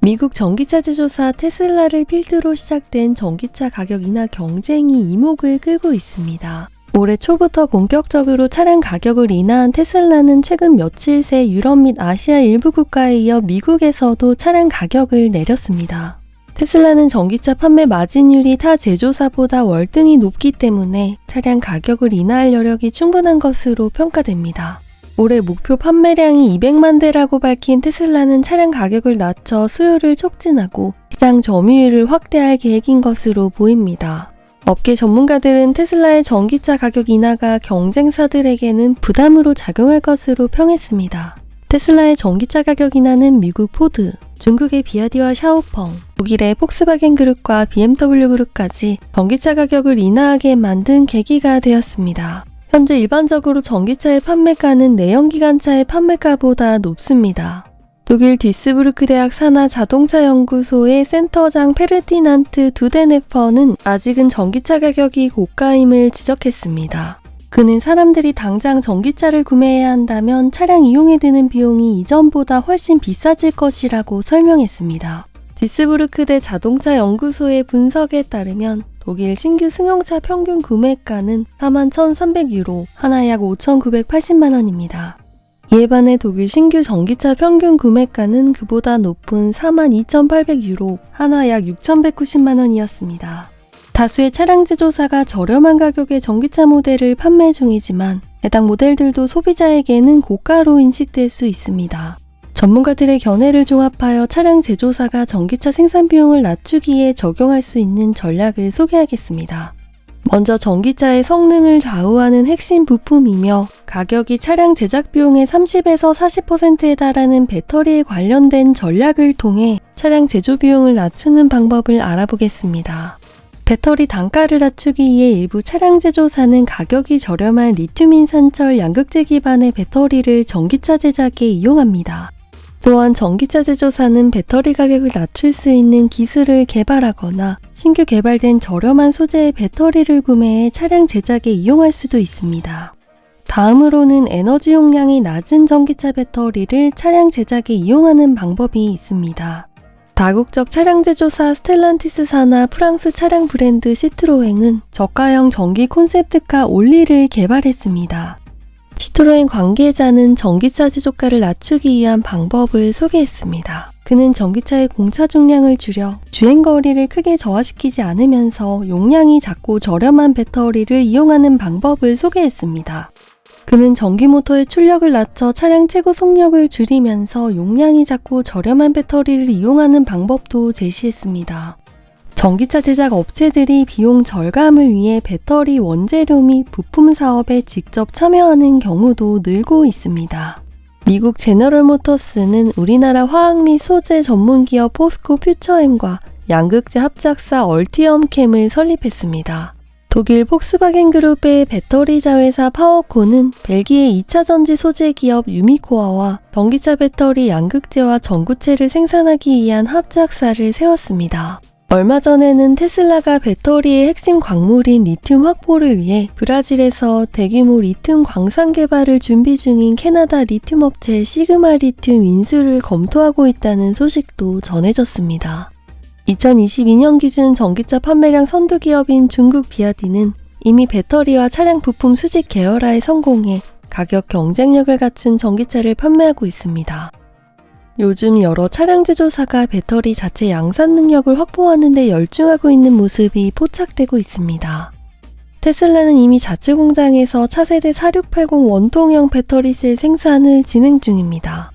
미국 전기차 제조사 테슬라를 필두로 시작된 전기차 가격 인하 경쟁이 이목을 끌고 있습니다. 올해 초부터 본격적으로 차량 가격을 인하한 테슬라는 최근 며칠 새 유럽 및 아시아 일부 국가에 이어 미국에서도 차량 가격을 내렸습니다. 테슬라는 전기차 판매 마진율이 타 제조사보다 월등히 높기 때문에 차량 가격을 인하할 여력이 충분한 것으로 평가됩니다. 올해 목표 판매량이 200만 대라고 밝힌 테슬라는 차량 가격을 낮춰 수요를 촉진하고 시장 점유율을 확대할 계획인 것으로 보입니다. 업계 전문가들은 테슬라의 전기차 가격 인하가 경쟁사들에게는 부담으로 작용할 것으로 평했습니다. 테슬라의 전기차 가격 인하는 미국 포드, 중국의 비아디와 샤오펑, 독일의 폭스바겐 그룹과 BMW 그룹까지 전기차 가격을 인하하게 만든 계기가 되었습니다. 현재 일반적으로 전기차의 판매가는 내연기관차의 판매가보다 높습니다. 독일 듀스부르크 대학 산하 자동차 연구소의 센터장 페르디난트 두데네퍼는 아직은 전기차 가격이 고가임을 지적했습니다. 그는 사람들이 당장 전기차를 구매해야 한다면 차량 이용에 드는 비용이 이전보다 훨씬 비싸질 것이라고 설명했습니다. 듀스부르크대 자동차 연구소의 분석에 따르면 독일 신규 승용차 평균 구매가는 41,300유로, 하나 약 5,980만 원입니다. 이에 반해 독일 신규 전기차 평균 구매가는 그보다 높은 42,800유로, 하나 약 6,190만 원이었습니다. 다수의 차량 제조사가 저렴한 가격의 전기차 모델을 판매 중이지만 해당 모델들도 소비자에게는 고가로 인식될 수 있습니다. 전문가들의 견해를 종합하여 차량 제조사가 전기차 생산 비용을 낮추기에 적용할 수 있는 전략을 소개하겠습니다. 먼저 전기차의 성능을 좌우하는 핵심 부품이며 가격이 차량 제작 비용의 30에서 40%에 달하는 배터리에 관련된 전략을 통해 차량 제조 비용을 낮추는 방법을 알아보겠습니다. 배터리 단가를 낮추기 위해 일부 차량 제조사는 가격이 저렴한 리튬인 산철 양극재 기반의 배터리를 전기차 제작에 이용합니다. 또한 전기차 제조사는 배터리 가격을 낮출 수 있는 기술을 개발하거나 신규 개발된 저렴한 소재의 배터리를 구매해 차량 제작에 이용할 수도 있습니다. 다음으로는 에너지 용량이 낮은 전기차 배터리를 차량 제작에 이용하는 방법이 있습니다. 다국적 차량 제조사 스텔란티스 산하 프랑스 차량 브랜드 시트로엥은 저가형 전기 콘셉트카 올리를 개발했습니다. 시트로엥 관계자는 전기차 제조가를 낮추기 위한 방법을 소개했습니다. 그는 전기차의 공차 중량을 줄여 주행거리를 크게 저하시키지 않으면서 용량이 작고 저렴한 배터리를 이용하는 방법을 소개했습니다. 그는 전기모터의 출력을 낮춰 차량 최고 속력을 줄이면서 용량이 작고 저렴한 배터리를 이용하는 방법도 제시했습니다. 전기차 제작 업체들이 비용 절감을 위해 배터리 원재료 및 부품 사업에 직접 참여하는 경우도 늘고 있습니다. 미국 제너럴 모터스는 우리나라 화학 및 소재 전문 기업 포스코 퓨처엠과 양극재 합작사 얼티엄캠을 설립했습니다. 독일 폭스바겐 그룹의 배터리 자회사 파워코는 벨기에 2차 전지 소재 기업 유미코아와 전기차 배터리 양극재와 전구체를 생산하기 위한 합작사를 세웠습니다. 얼마 전에는 테슬라가 배터리의 핵심 광물인 리튬 확보를 위해 브라질에서 대규모 리튬 광산 개발을 준비 중인 캐나다 리튬 업체 시그마 리튬 인수를 검토하고 있다는 소식도 전해졌습니다. 2022년 기준 전기차 판매량 선두 기업인 중국 비아디는 이미 배터리와 차량 부품 수직 계열화에 성공해 가격 경쟁력을 갖춘 전기차를 판매하고 있습니다. 요즘 여러 차량 제조사가 배터리 자체 양산 능력을 확보하는 데 열중하고 있는 모습이 포착되고 있습니다. 테슬라는 이미 자체 공장에서 차세대 4680 원통형 배터리셀 생산을 진행 중입니다.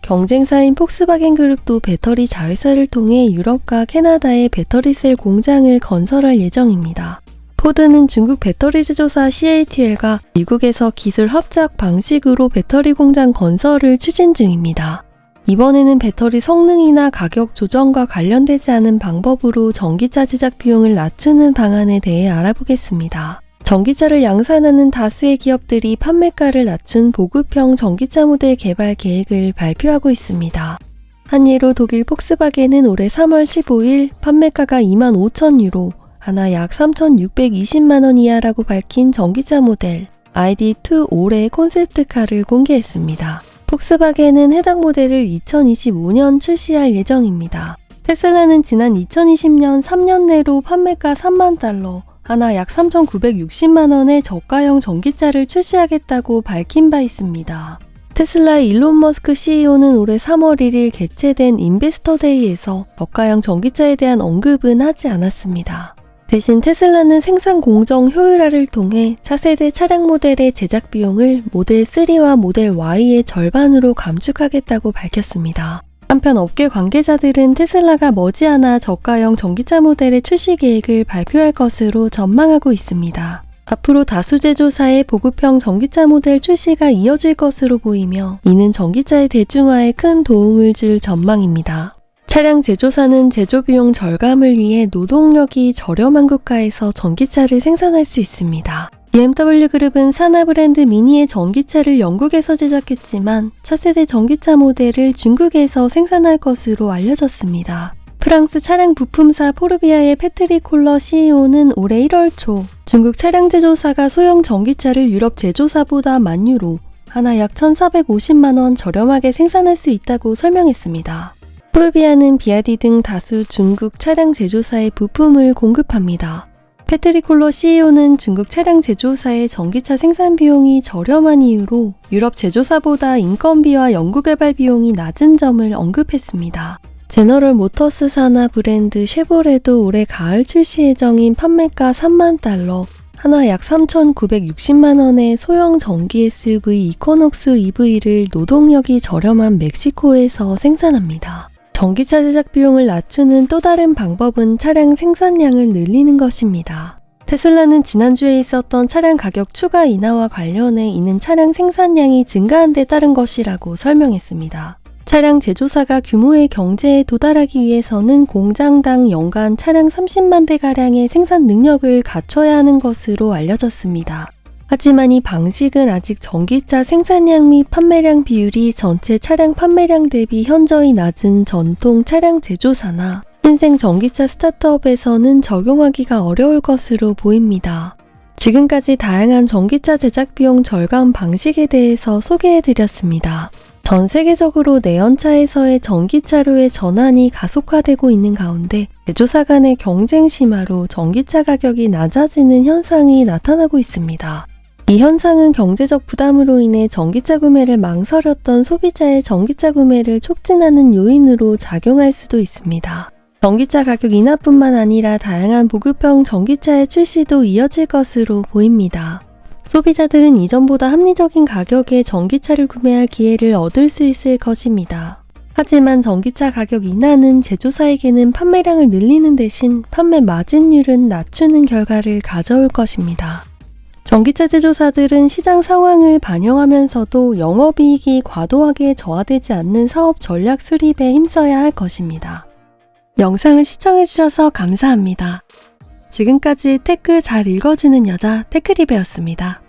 경쟁사인 폭스바겐 그룹도 배터리 자회사를 통해 유럽과 캐나다에 배터리셀 공장을 건설할 예정입니다. 포드는 중국 배터리 제조사 CATL과 미국에서 기술 합작 방식으로 배터리 공장 건설을 추진 중입니다. 이번에는 배터리 성능이나 가격 조정과 관련되지 않은 방법으로 전기차 제작 비용을 낮추는 방안에 대해 알아보겠습니다. 전기차를 양산하는 다수의 기업들이 판매가를 낮춘 보급형 전기차 모델 개발 계획을 발표하고 있습니다. 한 예로 독일 폭스바겐은 올해 3월 15일 판매가가 25,000유로, 하나 약 3,620만 원 이하라고 밝힌 전기차 모델 ID2 올해 콘셉트카를 공개했습니다. 폭스바겐은 해당 모델을 2025년 출시할 예정입니다. 테슬라는 지난 2020년 3년 내로 판매가 3만 달러, 하나 약 3,960만 원의 저가형 전기차를 출시하겠다고 밝힌 바 있습니다. 테슬라의 일론 머스크 CEO는 올해 3월 1일 개최된 인베스터데이에서 저가형 전기차에 대한 언급은 하지 않았습니다. 대신 테슬라는 생산 공정 효율화를 통해 차세대 차량 모델의 제작 비용을 모델 3와 모델 Y의 절반으로 감축하겠다고 밝혔습니다. 한편 업계 관계자들은 테슬라가 머지않아 저가형 전기차 모델의 출시 계획을 발표할 것으로 전망하고 있습니다. 앞으로 다수 제조사의 보급형 전기차 모델 출시가 이어질 것으로 보이며 이는 전기차의 대중화에 큰 도움을 줄 전망입니다. 차량 제조사는 제조 비용 절감을 위해 노동력이 저렴한 국가에서 전기차를 생산할 수 있습니다. BMW 그룹은 산하 브랜드 미니의 전기차를 영국에서 제작했지만 차세대 전기차 모델을 중국에서 생산할 것으로 알려졌습니다. 프랑스 차량 부품사 포르비아의 패트릭 콜러 CEO는 올해 1월 초 중국 차량 제조사가 소형 전기차를 유럽 제조사보다 만유로 하나 약 1,450만 원 저렴하게 생산할 수 있다고 설명했습니다. 포르비아는 BYD 등 다수 중국 차량 제조사의 부품을 공급합니다. 패트릭 콜러 CEO는 중국 차량 제조사의 전기차 생산 비용이 저렴한 이유로 유럽 제조사보다 인건비와 연구개발 비용이 낮은 점을 언급했습니다. 제너럴 모터스 산하 브랜드 쉐보레도 올해 가을 출시 예정인 판매가 3만 달러, 하나 약 3,960만 원의 소형 전기 SUV 이코녹스 EV를 노동력이 저렴한 멕시코에서 생산합니다. 전기차 제작 비용을 낮추는 또 다른 방법은 차량 생산량을 늘리는 것입니다. 테슬라는 지난주에 있었던 차량 가격 추가 인하와 관련해 이는 차량 생산량이 증가한 데 따른 것이라고 설명했습니다. 차량 제조사가 규모의 경제에 도달하기 위해서는 공장당 연간 차량 30만 대가량의 생산 능력을 갖춰야 하는 것으로 알려졌습니다. 하지만 이 방식은 아직 전기차 생산량 및 판매량 비율이 전체 차량 판매량 대비 현저히 낮은 전통 차량 제조사나 신생 전기차 스타트업에서는 적용하기가 어려울 것으로 보입니다. 지금까지 다양한 전기차 제작 비용 절감 방식에 대해서 소개해드렸습니다. 전 세계적으로 내연차에서의 전기차로의 전환이 가속화되고 있는 가운데 제조사 간의 경쟁 심화로 전기차 가격이 낮아지는 현상이 나타나고 있습니다. 이 현상은 경제적 부담으로 인해 전기차 구매를 망설였던 소비자의 전기차 구매를 촉진하는 요인으로 작용할 수도 있습니다. 전기차 가격 인하뿐만 아니라 다양한 보급형 전기차의 출시도 이어질 것으로 보입니다. 소비자들은 이전보다 합리적인 가격에 전기차를 구매할 기회를 얻을 수 있을 것입니다. 하지만 전기차 가격 인하는 제조사에게는 판매량을 늘리는 대신 판매 마진율은 낮추는 결과를 가져올 것입니다. 전기차 제조사들은 시장 상황을 반영하면서도 영업이익이 과도하게 저하되지 않는 사업 전략 수립에 힘써야 할 것입니다. 영상을 시청해주셔서 감사합니다. 지금까지 테크 잘 읽어주는 여자 테크리베였습니다.